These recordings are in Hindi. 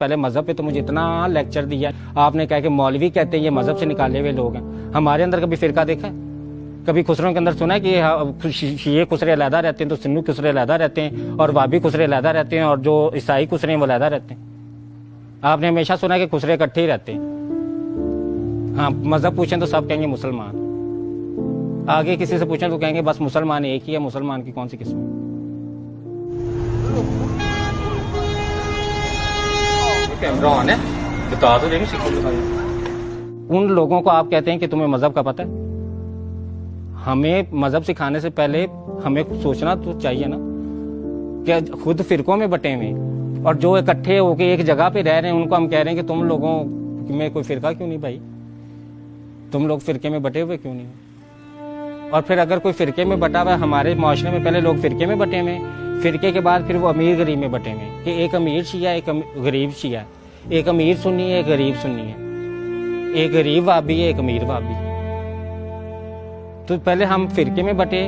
पहले मजहब पे तो मुझे इतना लेक्चर दिया। आपने कहा कि मौलवी कहते हैं ये मजहब से निकाले हुए लोग हैं। हमारे अंदर कभी फिरका देखा है? कभी खुसरों के अंदर सुना है कि शिये खुसरे अलहदा रहते हैं तो सुन्नी खुसरे अलहदा रहते हैं और वाबी खुसरे अलहदा रहते हैं और जो ईसाई खुसरे हैं वो अलहदा रहते हैं? आपने हमेशा सुना है कि खुसरे इकट्ठे ही रहते हैं। हाँ, मजहब पूछें तो सब कहेंगे मुसलमान। आगे किसी से पूछें तो कहेंगे बस मुसलमान एक ही है, मुसलमान की कौन सी किस्म है? कैमरा ऑन है, बता दो देंगे। उन लोगों को आप कहते हैं कि तुम्हें मजहब का पता है। हमें मजहब सिखाने से पहले हमें सोचना तो चाहिए ना कि खुद फिरकों में बटे हुए और जो इकट्ठे होकर एक जगह पे रह रहे हैं उनको हम कह रहे हैं कि तुम लोगों में कोई फिरका क्यों नहीं भाई, तुम लोग फिरके में बटे हुए क्यों नहीं? और फिर अगर कोई फिरके में बटा हुआ, हमारे माशरे में पहले लोग फिरके में बटे हुए, फिरके के बाद फिर वो अमीर गरीब में बटे हुए कि एक अमीर शिया एक गरीब शिया, एक अमीर सुन्नी है एक गरीब सुन्नी है, एक गरीब वाबी है एक अमीर वाबी। तो पहले हम फिरके में बटे,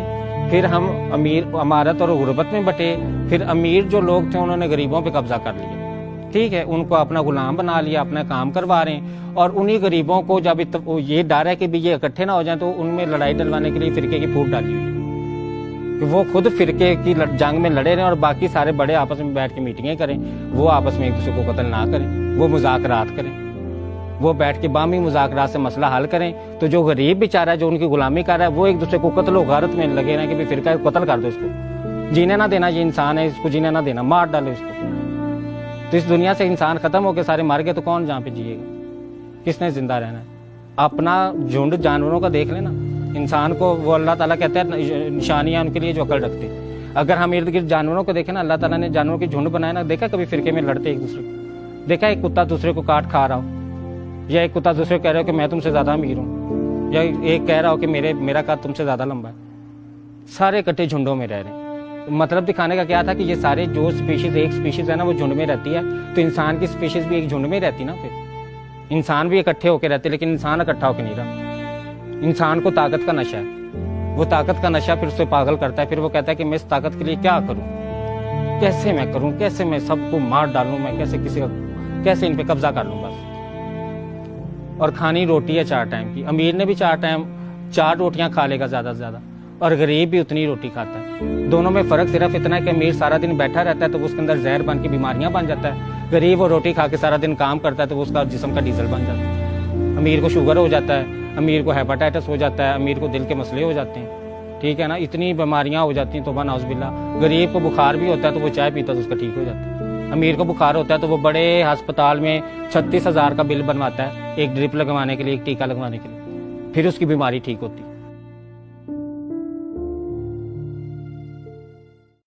फिर हम अमीर अमारत और गुर्बत में बटे, फिर अमीर जो लोग थे उन्होंने गरीबों पे कब्जा कर लिया। ठीक है, उनको अपना गुलाम बना लिया, अपना काम करवा रहे हैं। और उन्हीं गरीबों को जब ये डर है कि भी ये इकट्ठे ना हो जाए तो उनमें लड़ाई डलवाने के लिए फिरके की फूट डाली हुई है कि वो खुद फिरके की जंग में लड़े रहें और बाकी सारे बड़े आपस में बैठ के मीटिंगें करें, वो आपस में एक दूसरे को कत्ल ना करें, वो मुज़ाकरात करें, वो बैठ के बामी मुज़ाकरात से मसला हल करें। तो जो गरीब बेचारा है जो उनकी गुलामी कर रहा है वो एक दूसरे को कत्ल गारत में लगे ना कि भाई फिरका कत्ल कर दो, इसको जीने ना देना, ये इंसान है इसको जीने ना देना, मार डालो इसको। तो इस दुनिया से इंसान खत्म होकर सारे मर गए तो कौन जहाँ पे जिएगा, किसने जिंदा रहना है? अपना झुंड जानवरों का देख लेना। इंसान को वो अल्लाह ताला कहते हैं निशानियां उनके लिए जो अकल रखते हैं। अगर हम इर्द गिर्द जानवरों को देखें ना, अल्लाह ताला ने जानवरों की झुंड बनाया ना, देखा कभी फिरके में लड़ते एक दूसरे को? देखा एक कुत्ता दूसरे को काट खा रहा हो, या एक कुत्ता दूसरे को कह रहा हो कि मैं तुमसे ज्यादा अमीर हूँ, या एक कह रहा हो कि मेरा कद तुमसे ज्यादा लंबा है? सारे इकट्ठे झुंडों में रह रहे हैं। मतलब दिखाने का क्या था कि ये सारे जो स्पीशीज, एक स्पीशीज है ना वो झुंड में रहती है, तो इंसान की स्पीशीज भी एक झुंड में रहती ना। फिर इंसान भी इकट्ठे होकर रहते, लेकिन इंसान इकट्ठा होकर नहीं रहा। इंसान को ताकत का नशा है, वो ताकत का नशा फिर उसे पागल करता है। फिर वो कहता है कि मैं इस ताकत के लिए क्या करूं, कैसे मैं करूं, कैसे मैं सबको मार डालूं, मैं कैसे इन पे कब्जा कर लूं बस। और खानी रोटी है 4 टाइम की। अमीर ने भी 4 रोटियां खा लेगा ज्यादा से ज्यादा, और गरीब भी उतनी रोटी खाता है। दोनों में फर्क सिर्फ इतना है कि अमीर सारा दिन बैठा रहता है तो उसके अंदर जहर बन के बीमारियां बन जाता है, गरीब वो रोटी खा के सारा दिन काम करता है तो उसका जिस्म का डीजल बन जाता है। अमीर को शुगर हो जाता है, अमीर को हेपेटाइटिस हो जाता है, अमीर को दिल के मसले हो जाते हैं। ठीक है ना, इतनी बीमारियां हो जाती हैं, तौबा नाउज़ुबिल्लाह। गरीब को बुखार भी होता है तो वो चाय पीता है तो उसका ठीक हो जाता है। अमीर को बुखार होता है तो वो बड़े अस्पताल में 36,000 का बिल बनवाता है एक ड्रिप लगवाने के लिए, एक टीका लगवाने के लिए, फिर उसकी बीमारी ठीक होती है।